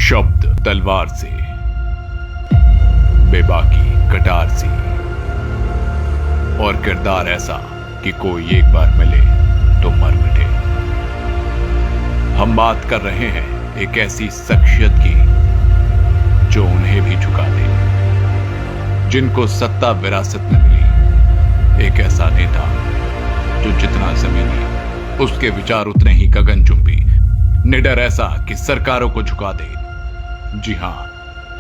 शब्द तलवार से, बेबाकी कटार सी, और किरदार ऐसा कि कोई एक बार मिले तो मर मिटे। हम बात कर रहे हैं एक ऐसी शख्सियत की जो उन्हें भी झुका दे, जिनको सत्ता विरासत में मिली। एक ऐसा नेता जो जितना जमीनी उसके विचार उतने ही गगनचुंबी, निडर ऐसा कि सरकारों को झुका दे। जी हां,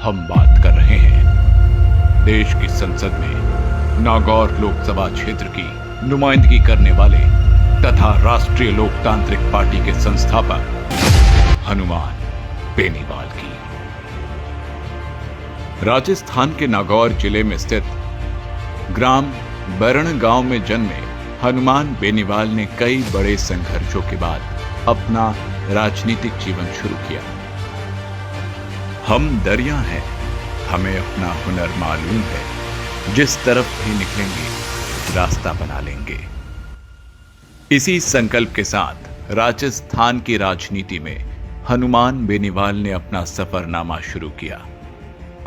हम बात कर रहे हैं देश की संसद में नागौर लोकसभा क्षेत्र की नुमाइंदगी करने वाले तथा राष्ट्रीय लोकतांत्रिक पार्टी के संस्थापक हनुमान बेनीवाल की। राजस्थान के नागौर जिले में स्थित ग्राम बरण गांव में जन्मे हनुमान बेनीवाल ने कई बड़े संघर्षों के बाद अपना राजनीतिक जीवन शुरू किया। हम दरिया हैं, हमें अपना हुनर मालूम है, जिस तरफ भी निकलेंगे रास्ता बना लेंगे। इसी संकल्प के साथ राजस्थान की राजनीति में हनुमान बेनीवाल ने अपना सफरनामा शुरू किया।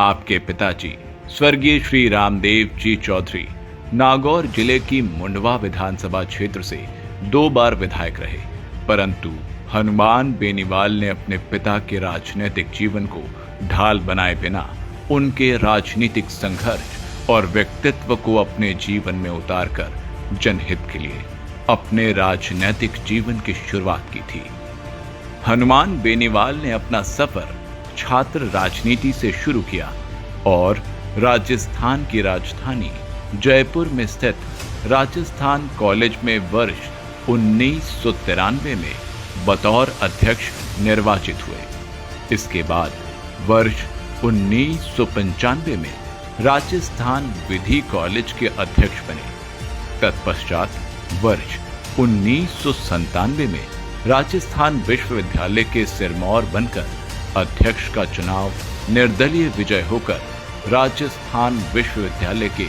आपके पिताजी स्वर्गीय श्री रामदेव जी चौधरी नागौर जिले की मुंडवा विधानसभा क्षेत्र से 2 बार विधायक रहे, परंतु हनुमान बेनीवाल ने अपने पिता के राजनीतिक जीवन को ढाल बनाए बिना उनके राजनीतिक संघर्ष और व्यक्तित्व को अपने जीवन में उतारकर जनहित के लिए अपने राजनीतिक जीवन की शुरुआत की थी। हनुमान बेनीवाल ने अपना सफर छात्र राजनीति से शुरू किया और राजस्थान की राजधानी जयपुर में स्थित राजस्थान कॉलेज में वर्ष 1993 में बतौर अध्यक्ष निर्वाचित हुए। इसके बाद वर्ष 1995 में राजस्थान विधि कॉलेज के अध्यक्ष बने। तत्पश्चात वर्ष 1997 में राजस्थान विश्वविद्यालय के सिरमौर बनकर अध्यक्ष का चुनाव निर्दलीय विजय होकर राजस्थान विश्वविद्यालय के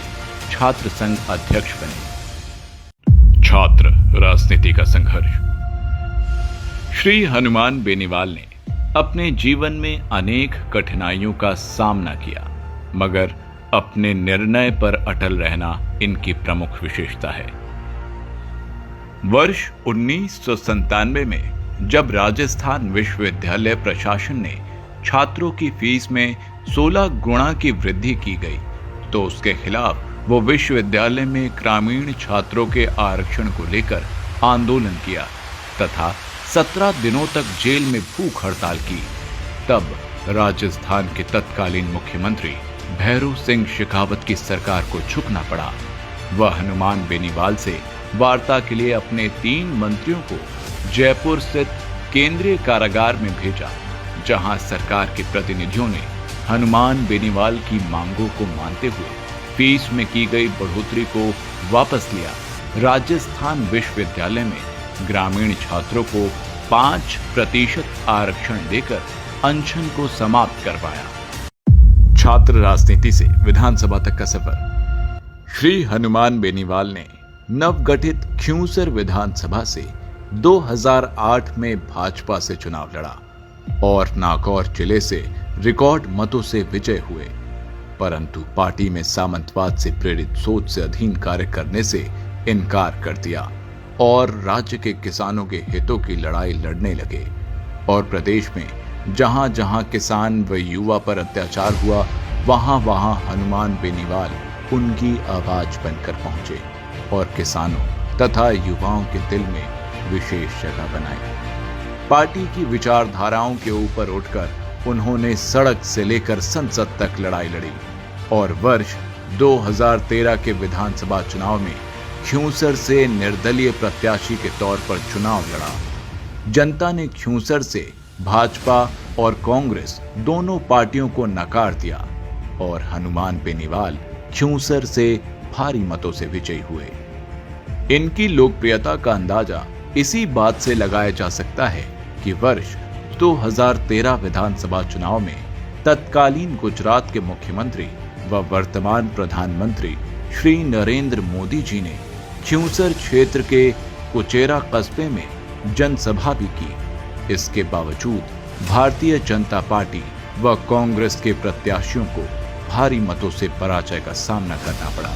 छात्र संघ अध्यक्ष बने। छात्र राजनीति का संघर्ष। श्री हनुमान बेनीवाल ने अपने जीवन में अनेक कठिनाइयों का सामना किया, मगर अपने निर्णय पर अटल रहना इनकी प्रमुख विशेषता है। वर्ष 1997 में जब राजस्थान विश्वविद्यालय प्रशासन ने छात्रों की फीस में 16 गुना की वृद्धि की गई, तो उसके खिलाफ वो विश्वविद्यालय में ग्रामीण छात्रों के आरक्षण को लेकर आंदोलन किया तथा 17 दिनों तक जेल में भूख हड़ताल की। तब राजस्थान के तत्कालीन मुख्यमंत्री भैरू सिंह शेखावत की सरकार को झुकना पड़ा। वह हनुमान बेनीवाल से वार्ता के लिए अपने 3 मंत्रियों को जयपुर स्थित केंद्रीय कारागार में भेजा, जहां सरकार के प्रतिनिधियों ने हनुमान बेनीवाल की मांगों को मानते हुए फीस में की गई बढ़ोतरी को वापस लिया। राजस्थान विश्वविद्यालय में ग्रामीण छात्रों को 5% आरक्षण देकर अनशन को समाप्त करवाया। छात्र राजनीति से विधानसभा तक का सफर। श्री हनुमान बेनीवाल ने नवगठित खियूंसर विधानसभा से 2008 में भाजपा से चुनाव लड़ा और नागौर जिले से रिकॉर्ड मतों से विजय हुए, परंतु पार्टी में सामंतवाद से प्रेरित सोच से अधीन कार्य करने से इनकार कर दिया और राज्य के किसानों के हितों की लड़ाई लड़ने लगे। और प्रदेश में जहां जहां किसान व युवा पर अत्याचार हुआ, वहां वहां हनुमान बेनीवाल उनकी आवाज बनकर पहुंचे और किसानों तथा युवाओं के दिल में विशेष जगह बनाई। पार्टी की विचारधाराओं के ऊपर उठकर उन्होंने सड़क से लेकर संसद तक लड़ाई लड़ी और वर्ष 2013 के विधानसभा चुनाव में खियूंसर से निर्दलीय प्रत्याशी के तौर पर चुनाव लड़ा। जनता ने खियूंसर से भाजपा और कांग्रेस दोनों पार्टियों को नकार दिया और हनुमान बेनीवाल खियूंसर से भारी मतों से विजयी हुए। इनकी लोकप्रियता का अंदाजा इसी बात से लगाया जा सकता है कि वर्ष 2013 विधानसभा चुनाव में तत्कालीन गुजरात के मुख्यमंत्री व वर्तमान प्रधानमंत्री श्री नरेंद्र मोदी जी ने खियूंसर क्षेत्र के कुचेरा कस्बे में जनसभा भी की। इसके बावजूद भारतीय जनता पार्टी व कांग्रेस के प्रत्याशियों को भारी मतों से पराजय का सामना करना पड़ा।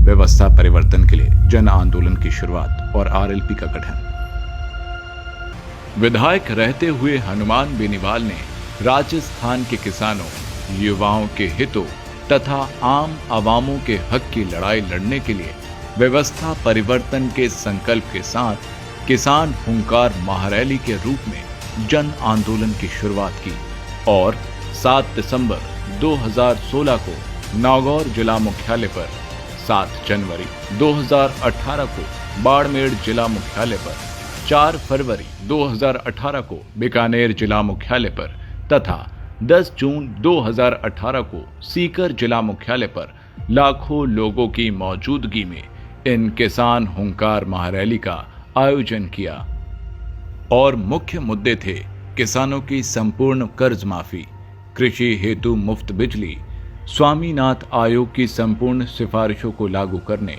व्यवस्था परिवर्तन के लिए जन आंदोलन की शुरुआत और आरएलपी का गठन। विधायक रहते हुए हनुमान बेनीवाल ने राजस्थान के किसानों, युवाओं के हितों तथा आम आवामों के हक की लड़ाई लड़ने के लिए व्यवस्था परिवर्तन के संकल्प के साथ किसान हुंकार महारैली के रूप में जन आंदोलन की शुरुआत की और 7 दिसंबर 2016 को नागौर जिला मुख्यालय पर, 7 जनवरी 2018 को बाड़मेर जिला मुख्यालय पर, 4 फरवरी 2018 को बीकानेर जिला मुख्यालय पर तथा 10 जून 2018 को सीकर जिला मुख्यालय पर लाखों लोगों की मौजूदगी में इन किसान हुंकार महारैली का आयोजन किया और मुख्य मुद्दे थे किसानों की संपूर्ण कर्ज माफी, कृषि हेतु मुफ्त बिजली, स्वामीनाथन आयोग की संपूर्ण सिफारिशों को लागू करने,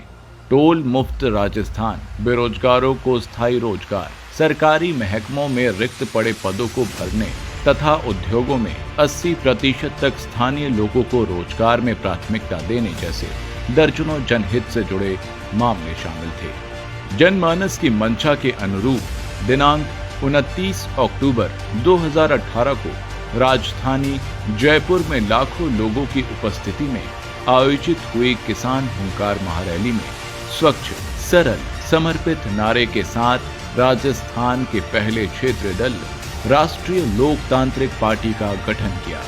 टोल मुक्त राजस्थान, बेरोजगारों को स्थायी रोजगार, सरकारी महकमों में रिक्त पड़े पदों को भरने तथा उद्योगों में 80% तक स्थानीय लोगों को रोजगार में प्राथमिकता देने जैसे दर्जनों जनहित से जुड़े मामले शामिल थे। जनमानस की मंशा के अनुरूप दिनांक 29 अक्टूबर 2018 को राजधानी जयपुर में लाखों लोगों की उपस्थिति में आयोजित हुई किसान हुंकार महारैली में स्वच्छ, सरल, समर्पित नारे के साथ राजस्थान के पहले क्षेत्रीय दल राष्ट्रीय लोकतांत्रिक पार्टी का गठन किया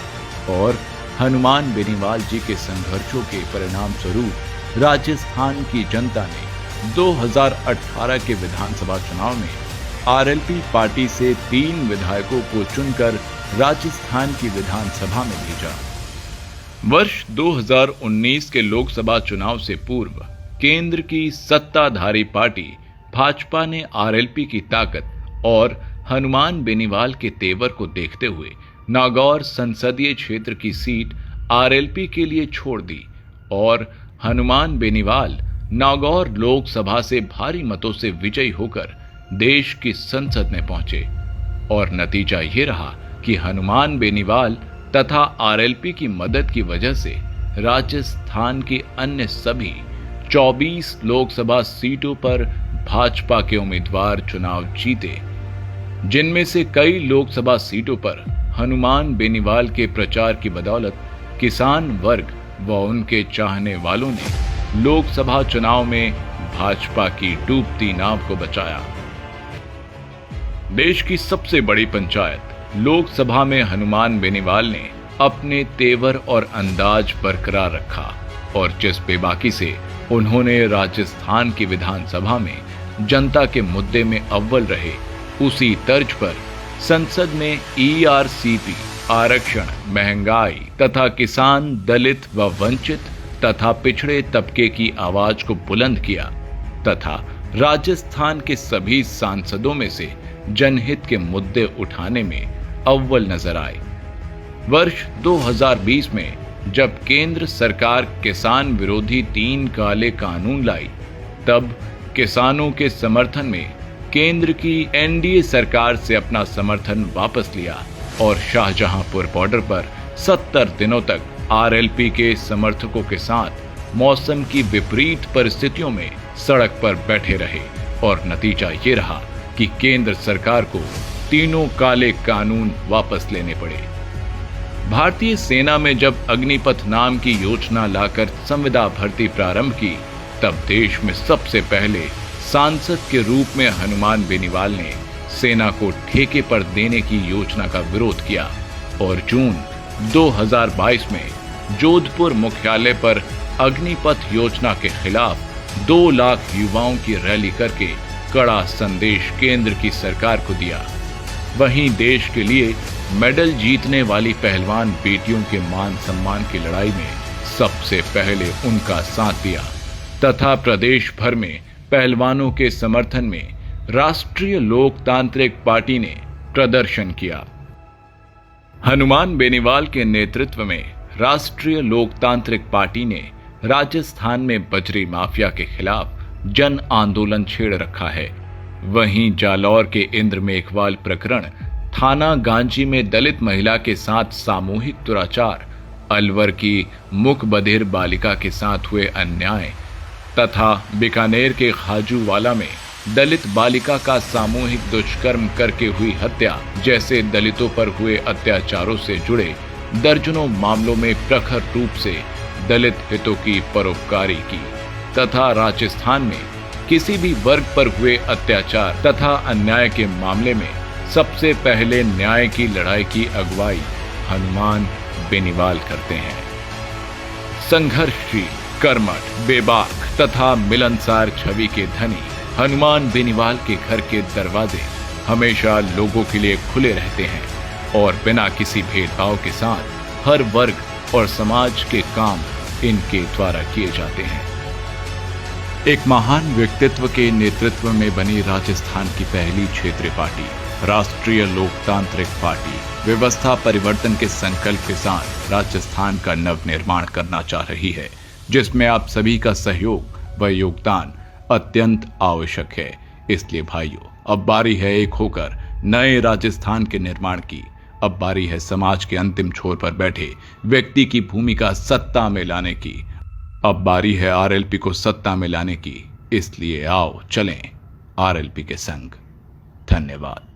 और हनुमान बेनीवाल जी के संघर्षों के परिणाम स्वरूप राजस्थान की जनता ने 2018 के विधानसभा चुनाव में आरएलपी पार्टी से 3 विधायकों को चुनकर राजस्थान की विधानसभा में भेजा। वर्ष 2019 के लोकसभा चुनाव से पूर्व केंद्र की सत्ताधारी पार्टी भाजपा ने आरएलपी की ताकत और हनुमान बेनीवाल के तेवर को देखते हुए नागौर संसदीय क्षेत्र की सीट आरएलपी के लिए छोड़ दी और हनुमान बेनीवाल नागौर लोकसभा से भारी मतों से विजयी होकर देश की संसद में पहुंचे और नतीजा ये रहा कि हनुमान बेनीवाल तथा आरएलपी की मदद की वजह से राजस्थान की अन्य सभी 24 लोकसभा सीटों पर भाजपा के उम्मीदवार चुनाव जीते, जिनमें से कई लोकसभा सीटों पर हनुमान बेनीवाल के प्रचार की बदौलत किसान वर्ग व उनके चाहने वालों ने लोकसभा चुनाव में भाजपा की डूबती नाव को बचाया। देश की सबसे बड़ी पंचायत लोकसभा में हनुमान बेनीवाल ने अपने तेवर और अंदाज बरकरार रखा और जिस बेबाकी से उन्होंने राजस्थान की विधानसभा में जनता के मुद्दे में अव्वल रहे, उसी तर्ज पर संसद में ईआरसीपी, आरक्षण, महंगाई तथा किसान, दलित व वंचित तथा पिछड़े तबके की आवाज को बुलंद किया तथा राजस्थान के सभी सांसदों में से जनहित के मुद्दे उठाने में अव्वल नजर आए। वर्ष 2020 में जब केंद्र सरकार किसान विरोधी 3 काले कानून लाई, तब किसानों के समर्थन में केंद्र की एनडीए सरकार से अपना समर्थन वापस लिया और शाहजहांपुर बॉर्डर पर 70 दिनों तक आरएलपी के समर्थकों के साथ मौसम की विपरीत परिस्थितियों में सड़क पर बैठे रहे और नतीजा ये रहा कि केंद्र सरकार को तीनों काले कानून वापस लेने पड़े। भारतीय सेना में जब अग्निपथ नाम की योजना लाकर संविदा भर्ती प्रारंभ की, तब देश में सबसे पहले सांसद के रूप में हनुमान बेनीवाल ने सेना को ठेके पर देने की योजना का विरोध किया और जून 2022 में जोधपुर मुख्यालय पर अग्निपथ योजना के खिलाफ 2 लाख युवाओं की रैली करके कड़ा संदेश केंद्र की सरकार को दिया। वहीं देश के लिए मेडल जीतने वाली पहलवान बेटियों के मान सम्मान की लड़ाई में सबसे पहले उनका साथ दिया तथा प्रदेश भर में पहलवानों के समर्थन में राष्ट्रीय लोकतांत्रिक पार्टी ने प्रदर्शन किया। हनुमान बेनीवाल के नेतृत्व में राष्ट्रीय लोकतांत्रिक पार्टी ने राजस्थान में बजरी माफिया के खिलाफ जन आंदोलन छेड़ रखा है। वहीं जालौर के इंद्र मेघवाल प्रकरण थाना गांजी में दलित महिला के साथ सामूहिक दुराचार, अलवर की मुख बधिर बालिका के साथ हुए अन्याय तथा बीकानेर के खाजूवाला में दलित बालिका का सामूहिक दुष्कर्म करके हुई हत्या जैसे दलितों पर हुए अत्याचारों से जुड़े दर्जनों मामलों में प्रखर रूप से दलित हितों की परोपकारी की तथा राजस्थान में किसी भी वर्ग पर हुए अत्याचार तथा अन्याय के मामले में सबसे पहले न्याय की लड़ाई की अगुवाई हनुमान बेनीवाल करते हैं। संघर्षशील, कर्मठ, बेबाक तथा मिलनसार छवि के धनी हनुमान बेनीवाल के घर के दरवाजे हमेशा लोगों के लिए खुले रहते हैं और बिना किसी भेदभाव के साथ हर वर्ग और समाज के काम इनके द्वारा किए जाते हैं। एक महान व्यक्तित्व के नेतृत्व में बनी राजस्थान की पहली क्षेत्रीय पार्टी राष्ट्रीय लोकतांत्रिक पार्टी व्यवस्था परिवर्तन के संकल्प के साथ राजस्थान का नवनिर्माण करना चाह रही है, जिसमें आप सभी का सहयोग व योगदान अत्यंत आवश्यक है। इसलिए भाइयों, अब बारी है एक होकर नए राजस्थान के निर्माण की। अब बारी है समाज के अंतिम छोर पर बैठे व्यक्ति की भूमिका सत्ता में लाने की। अब बारी है आरएलपी को सत्ता में लाने की। इसलिए आओ चलें आरएलपी के संग। धन्यवाद।